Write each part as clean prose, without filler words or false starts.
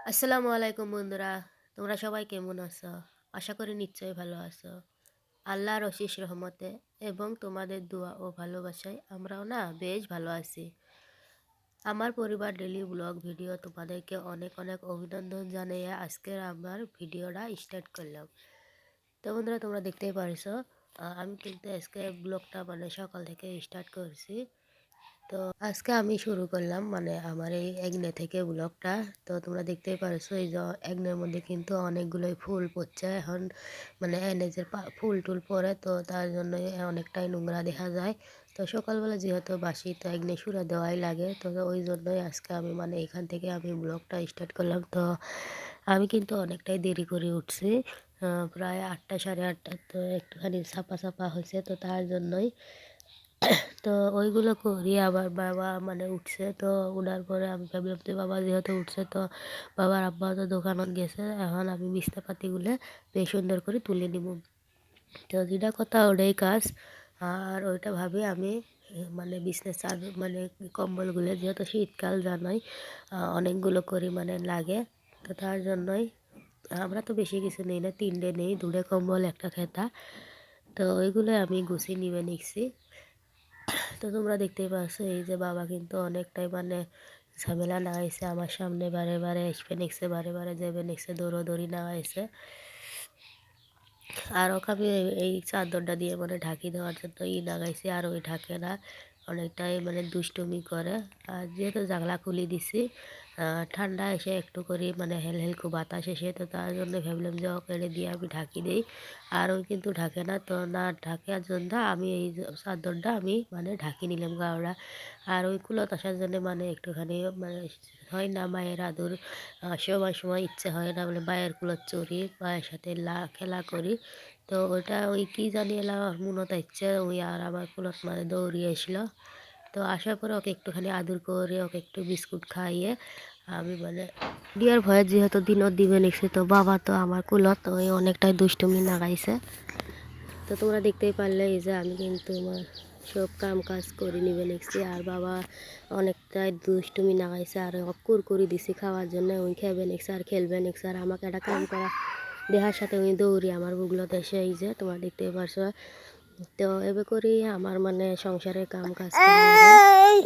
আসসালামু আলাইকুম বন্ধুরা, তোমরা সবাই কেমন আছো? আশা করি নিশ্চয়ই ভালো আছো। আল্লাহর অশেষ রহমতে এবং তোমাদের দোয়া ও ভালোবাসায় আমরাও না বেশ ভালো আছি। আমার পরিবার ডেইলি ব্লগ ভিডিও তোমাদেরকে অনেক অনেক অভিনন্দন জানিয়ে আজকের আমার ভিডিওটা স্টার্ট করলাম। তো বন্ধুরা তোমরা দেখতেই পারছো, আমি কিন্তু আজকে ব্লগটা সকাল থেকে স্টার্ট করছি। তো আজকে আমি শুরু করলাম আমার এই এগনে থেকে ব্লগটা। তো তোমরা দেখতেই পারছো এই যে এগনের মধ্যে কিন্তু অনেকগুলোই ফুল পড়ছে এখন, এনে যে ফুল টুল পরে তো তার জন্য অনেকটাই নোংরা দেখা যায়। তো সকালবেলা যেহেতু বাসি তো এগনে সুরা দেওয়াই লাগে, তো ওই জন্যই আজকে আমি এখান থেকে আমি ব্লগটা স্টার্ট করলাম। তো আমি কিন্তু অনেকটাই দেরি করে উঠছি, প্রায় 8টা সাড়ে 8টা। তো একটুখানি ছাপা ছাপা হয়েছে তো তার জন্যই। তো ওইগুলো করি আবার বাবা উঠছে, তো উঠার পরে আমি ভাবলাম যে বাবা যেহেতু উঠছে তো বাবার আব্বা তো দোকানত গেছে, এখন আমি বিছনাপাতিগুলো বেশ সুন্দর করে তুলে নিব। তো যেটা কথা ওটাই কাজ। আর ওইটা ভাবি আমি বিছনার চাদর কম্বলগুলো যেহেতু শীতকাল জানাই অনেকগুলো করি লাগে। তো তার জন্যই আমরা তো বেশি কিছু নেই না, 3টে নেই, 2টে কম্বল একটা খেতা। তো ওইগুলো আমি গুছিয়ে নিবে নিচ্ছি। তো তোমরা দেখতেই পাচ্ছ এই যে বাবা কিন্তু অনেকটাই ঝামেলা লাগাইছে আমার সামনে, বারে বারে আসবে নিচ্ছে, বারে বারে যাবে নিচ্ছে, দৌড়োদৌড়ি লাগাইছে। আর ওকে আমি এই চাদরটা দিয়ে ঢাকি দেওয়ার জন্য লাগাইছি, আর ওই ঢাকে না, অনেকটাই দুষ্টুমি করে। আর যেহেতু জানলা খুলে দিছি, ঠান্ডা এসে একটু করে হেল হেল খুব বাতাস এসে, তো তার জন্য ভাবলাম যে ওকে দিয়ে আমি ঢাকি দিই। আর ওই কিন্তু ঢাকে না, তো না ঢাকার জন্য আমি এই চাদরটা আমি ঢাকি নিলাম গাওড়া। আর ওই কুলত আসার জন্য একটুখানি হয় না মায়ের আদর, সময় সময় ইচ্ছে হয় না মায়ের কুলত চড়ি, মায়ের সাথে খেলা করি। তো ওটা ওই কি জানি এলাম মনত ইচ্ছে ওই আর আমার কুলত দৌড়িয়ে আসলো। তো আসার পরে ওকে একটুখানি আদর করে ওকে একটু বিস্কুট খাইয়ে আমি ডিয়ার ভয়ে যেহেতু দিনত দিবে নিচ্ছে, তো বাবা তো আমার কুলত ওই অনেকটাই দুষ্টুমি লাগাইছে। তো তোমরা দেখতেই পারলে এই যে আমি কিন্তু আমার সব কাম কাজ করে নিবে নিচ্ছি, আর বাবা অনেকটাই দুষ্টুমি লাগাইছে আর কুরকুরি দিছি খাওয়ার জন্য, ওই খেবে নিচ্ছে আর খেলবে নিচ্ছে। আর আমাকে একটা কাম করা দেহার সাথে ওই দৌড়ি আমার বুগলত এসে এই যে তোমরা দেখতেই পারছো। তো এবার করি আমার সংসারের কাম কাজ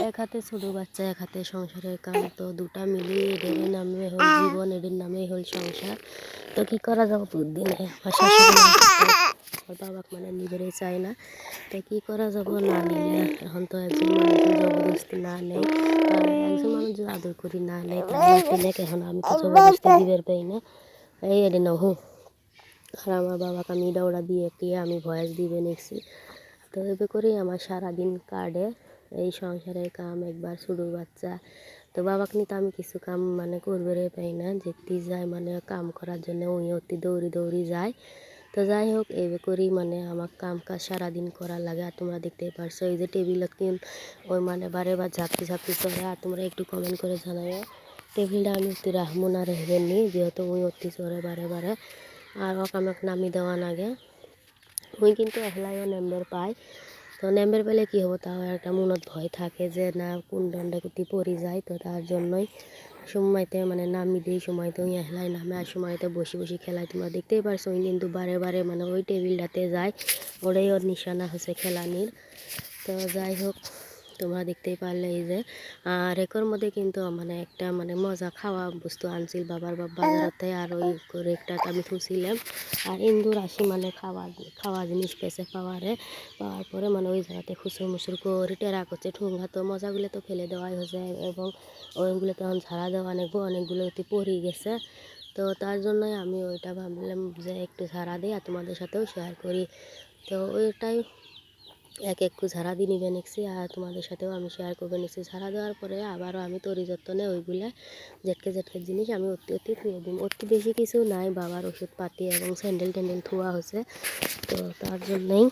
এক হাতে ছোটো বাচ্চা, এক হাতে সংসারের কাম, তো দুটা মিলিয়ে এদের নামে হল জীবন, এদের নামে হল সংসার। তো কি করা যাবে বুদ্ধি নেই, আমার শাশুড়ি আমার বাবাকে নিবেরই চায় না। তো কি করা যাব না নিলে এখন তো একজন মানুষ জবরদস্তি না নেই, আর একজন মানুষ যদি আদর করি না নেই তাহলে এখন আমি তো জবরদস্তি দিবের পাই না, এই এদিন হু। আর আমার বাবাকে আমি দৌড়া দিয়ে দিয়ে আমি ভয়েস দিবে নিচ্ছি। তো এভাবে করেই আমার সারাদিন কাটে, এই সংসারের কাম একবার ছোটো বাচ্চা। তো বাবাকে নিয়ে তো আমি কিছু কাম করবে পাই না, যেতে যায় কাম করার জন্য ওই অতি দৌড়ি দৌড়ি যায়। তো যাই হোক এইভাবে করেই আমার কাম কাজ সারাদিন করার লাগে। আর তোমরা দেখতেই পারছো এই যে টেবিলত কিন ওই বারে বার ঝাপটি ঝাপটি চলে। আর তোমরা একটু কমেন্ট করে জানাবে টেবিলটা আমি অতি রাখবো না রেখবেন নি, যেহেতু ওই অতি চড়ে বারে বারে, আর ওকে আমাকে নামি দেওয়া লাগে। ওই কিন্তু একলাইও নেম্বার পায়, তো নেম্বার পেলে কী হবো, তাও একটা মনত ভয় থাকে যে না কোন দণ্ডে কুতি পড়ি যায়। তো তার জন্যই সময়তে নামি দিই, সময়তে ওই একলাই নামে, আর সময়তে বসে বসে খেলায়। তোমরা দেখতেই পারছো ওই কিন্তু বারে বারে ওই টেবিলটাতে যায়, ওটাই ওর নিশানা হচ্ছে খেলানির। তো যাই হোক তোমরা দেখতেই পারলে এই যে আর এর মধ্যে কিন্তু একটা মজা খাওয়া বস্তু আনছিল বাবার বাজারতে, আর ওই করে একটা আমি থুছিলাম। আর ইন্দুর আসি খাওয়া খাওয়া জিনিস পেছে পাওয়ারে, পাওয়ার পরে ওই জায়গাতে খুচুর মুচুর করে টেরা করছে ঠুঙ্গা। তো মজাগুলো তো ফেলে দেওয়াই হয়েছে এবং ওইগুলো তখন ঝাড়া দেওয়া নেবো, অনেকগুলো অতি পড়ে গেছে। তো তার জন্যই আমি ওইটা ভাবলাম যে একটু ঝাড়া দিই আর তোমাদের সাথেও শেয়ার করি। তো ওইটাই এক একটু ঝাড়া দিয়ে নিবে নিচ্ছি, আর তোমাদের সাথেও আমি শেয়ার করবে নিচ্ছি। ঝাড়া দেওয়ার পরে আবারও আমি তরি যত্নে ওইগুলা জেটকে জেটকে জিনিস আমি অতি অতি ধুয়ে দিই। অতি বেশি কিছু নাই, বাবার ওষুধ পাতি এবং স্যান্ডেল ট্যান্ডেল ধোয়া হয়েছে, তো তার জন্যই।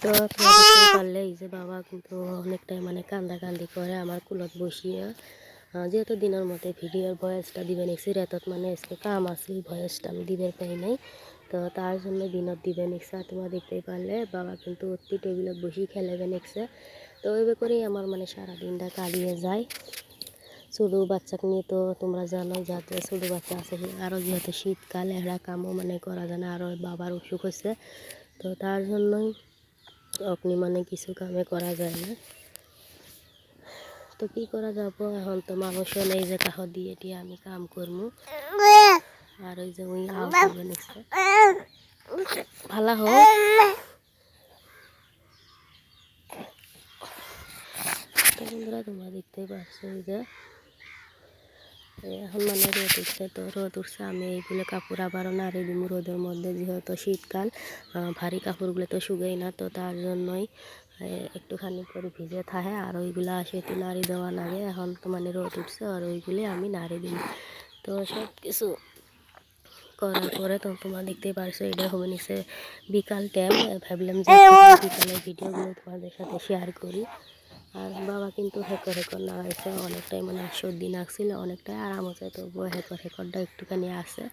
তো তোমরা দেখতে পারলে এই যে বাবা কিন্তু অনেকটাই কান্দাকান্দি করে আমার কুলত বসিয়ে, যেহেতু দিনের মধ্যে ভিডিওর ভয়েসটা দিবে নিচ্ছি, রেতত আজকে কাম আছে ভয়েসটা আমি দিবে পাই নাই, তো তার জন্য দিনত দিবে নিচ্ছে। আর তোমরা দেখতেই পারলে বাবা কিন্তু অতি টেবিলত বসি খেলেবে নিচ্ছে। তো ওইভাবে করেই আমার সারা দিনটা কাটিয়ে যায়। ছোটো বাচ্চাকে নিয়ে তো তোমরা জানো যাতে ছোটো বাচ্চা আছে আরও যেহেতু শীতকাল এরা কামও মানে করা যায় না, আরও বাবার অসুখ হয়েছে, তো তার জন্যই আপনি মানে কিছু কামে করা যায় না। তো কি করা যাব, এখন তো মানুষও নেই যে কাহ দিয়ে দিয়ে আমি কাম করবো। আর ওই যে ওই আও করবে নিচ্ছে ভালো হোক। তো বন্ধুরা তোমরা দেখতেই পাচ্ছ ওই যে এখন মানে রোদ উঠছে, তো রোদ উঠছে আমি এইগুলো কাপড় আবারও নাড়ি দিব রোদের মধ্যে, যেহেতু শীতকাল ভারী কাপড়গুলো তো শুকাই না, তো তার জন্যই একটুখানি করে ভিজে থাকে আর ওইগুলো সেটি নাড়ি দেওয়া লাগে। এখন তো মানে রোদ উঠছে আর ওইগুলি আমি নাড়ি দিই। তো সব কিছু করার পরে তো তোমরা দেখতেই পারছো এটা হবে নিচে বিকাল টাইম, ভাবলাম যে বিকালের ভিডিওগুলো তোমাদের সাথে শেয়ার করি। আর বাবা কিন্তু হেকর হেকর না হয়েছে অনেকটাই, মানে সর্দি নাকছিল অনেকটাই আরাম হচ্ছে, তবুও হেকর হেকরটা একটুখানি আছে।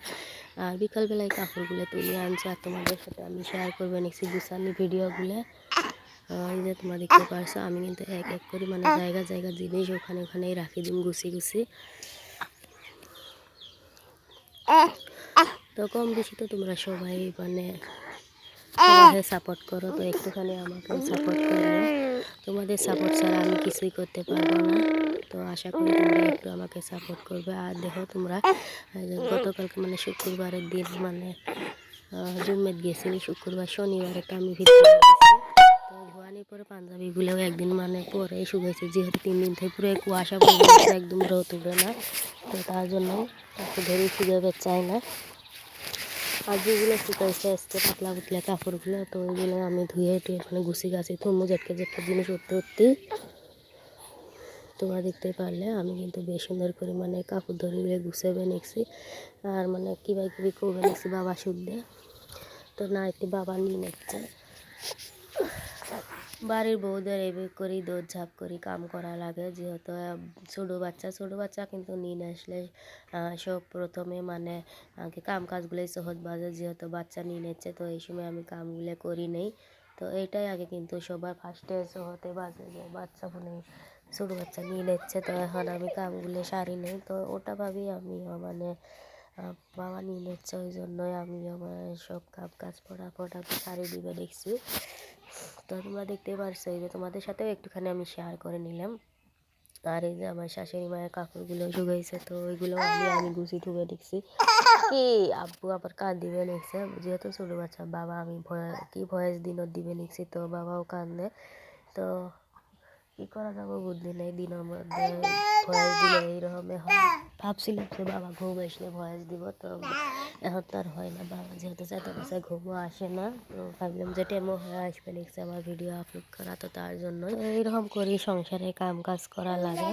আর বিকালবেলায় কাপড়গুলো তুলে আনছে আর তোমাদের সাথে আমি শেয়ার করবো নিচ্ছি গুছানি ভিডিওগুলো। এই যে তোমরা দেখতে পারছো আমি কিন্তু এক এক করে মানে জায়গা জায়গা জিনিস ওখানে ওখানেই রাখি দিন গুছি গুছি। তো কম বেশি তো তোমরা সবাই মানে সবাই সাপোর্ট করো, তো একটুখানি আমাকে সাপোর্ট করো, তোমাদের সাপোর্ট ছাড়া আমি কিছুই করতে পারবো না। তো আশা করি তোমরা একটু আমাকে সাপোর্ট করবে। আর দেখো তোমরা গতকালকে মানে শুক্রবারের দিন মানে জুম্মেত গেছিলি শুক্রবার, শনিবারে তো আমি ভিতরে গেছি, তো ধোয়ানির পরে পাঞ্জাবিগুলোও একদিন মানে পরে শুকাইছে, যেহেতু 3 দিন থেকে পুরো কুয়াশা পড়ে একদম রোদ উঠবে না, তো তার জন্য একটু ধরে শুকাবে চাই না। আর যেগুলো শুকাইছে আজকে পাতলা পাতলা কাপড়গুলো, তো ওইগুলো আমি ধুয়ে টুয়ে মানে গুছি গাছি থুমু জেটকে জেটকে জিনিস উঠতে উঠতে তোমরা দেখতে পারলে আমি কিন্তু বেশ সুন্দর করে মানে কাপড় ধরে গুছাবে নিচ্ছি। আর মানে কিবা কিবি করবে নিচ্ছি বাবা শুদ্ধে, তো না একটি বাবা নিয়ে নিচ্ছে বাড়ির বউদের এভাবে করেই দৌড় ঝাঁপ করি কাম করা লাগে, যেহেতু ছোটো বাচ্চা কিন্তু নিয়ে আসলে সব প্রথমে মানে আগে কাম কাজগুলোই সহজ বাজে, যেহেতু বাচ্চা নিয়ে নিচ্ছে তো এই সময় আমি কামগুলো করি নেই। তো এইটাই আগে কিন্তু সবার ফার্স্টে হতে বাজে যে বাচ্চা মানে ছোটো বাচ্চা নিয়ে নিচ্ছে, তো এখন আমি কামগুলো সারি নেই, তো ওটা ভাবি আমি মানে বাবা নিয়ে নিচ্ছে ওই জন্যই আমি আমার সব কাম কাজ ফটাফট আমি সারি দিবে দেখছি। তো তোমরা দেখতে পারছো এই যে তোমাদের সাথেও একটুখানি আমি শেয়ার করে নিলাম। আর এই যে আমার শাশুড়ি মায়ের কাপড়গুলো শুকাইছে, তো ওইগুলো আমি গুছি ধুবে দেখছি। কি আব্বু আবার কান দিবে নিচ্ছে, যেহেতু ছোটো বাচ্চা বাবা আমি ভয়েস দিনও দিবে নিচ্ছি, তো বাবাও কান্দে। তো কী করা যাবো বুদ্ধি নেই, দিনের মধ্যে ভয়েস দিলে এইরকমই হয়। ভাবছিলাম যে বাবা ঘুম আসলে ভয়েস দিব, তো এখন তো আর হয় না, বাবা যেহেতু চাইতে পারছে ঘুমও আসে না, তো ভাবলাম যে টেমও হয়ে আসবে নেক্সট আমার ভিডিও আপলোড করা, তো তার জন্যই এইরকম করি সংসারে কাম কাজ করা লাগে।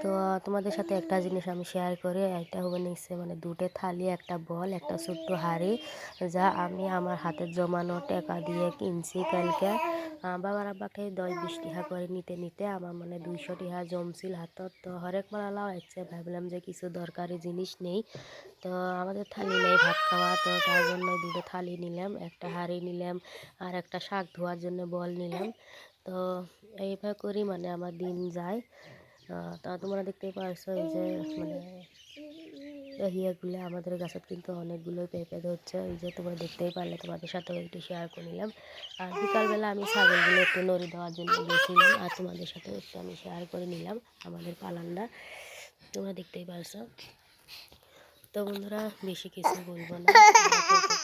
তো তোমাদের সাথে একটা জিনিস আমি শেয়ার করি, একটা হবে নিচ্ছে মানে দুটো থালি, একটা বল, একটা ছোট্ট হাঁড়ি, যা আমি আমার হাতের জমানো টাকা দিয়ে কিনছি কালকে। বাবার আব্বাকে 10-20 টাকা করে নিতে নিতে আমার মানে 200 টাকা জমছিল হাতত, তো হরেক মালাও আসছে, ভাবলাম যে কিছু দরকারি জিনিস নেই, তো আমাদের থালি নেই ভাত খাওয়া, তো তার জন্য দুটো থালি নিলাম, একটা হাঁড়ি নিলাম আর একটা শাক ধোয়ার জন্য বল নিলাম। তো এইভাবে করি মানে আমার দিন যায়। তা তোমরা দেখতে পারছো এই যে মানে ইয়েগুলো আমাদের গাছত কিন্তু অনেকগুলোই পেঁপে ধরছে, এই যে তোমরা দেখতেই পারলে, তোমাদের সাথেও একটু শেয়ার করে নিলাম। আর বিকালবেলা আমি ছাগলগুলো একটু নড়ি দেওয়ার জন্য গেছিলাম, আর তোমাদের সাথেও একটু আমি শেয়ার করে নিলাম আমাদের পালানটা, তোমরা দেখতেই পারছো। তো বন্ধুরা বেশি কিছু বলবো না,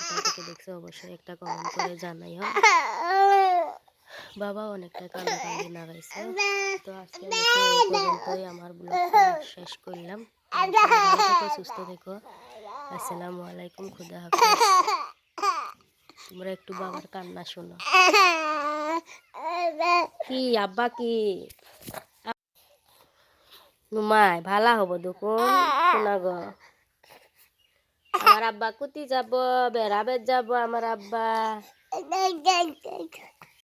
কোথা থেকে দেখছো অবশ্যই একটা কমেন্ট করে জানাইও। বাবা অনেকটা কান্দাকান্দি লাগাইছে। তো আজকে এই পর্যন্তই আমার ব্লগটা শেষ করলাম। ভালো থেকো, সুস্থ থেকো, আসসালামু আলাইকুম, খুদা হাফেজ। তোমরা একটু বাবার কান্না শোনো। কি আব্বা কি নুমাই ভালা হব দেখুন শোনা গো, আমার আব্বা কুতি যাব, বেড়াবের যাব আমার আব্বা।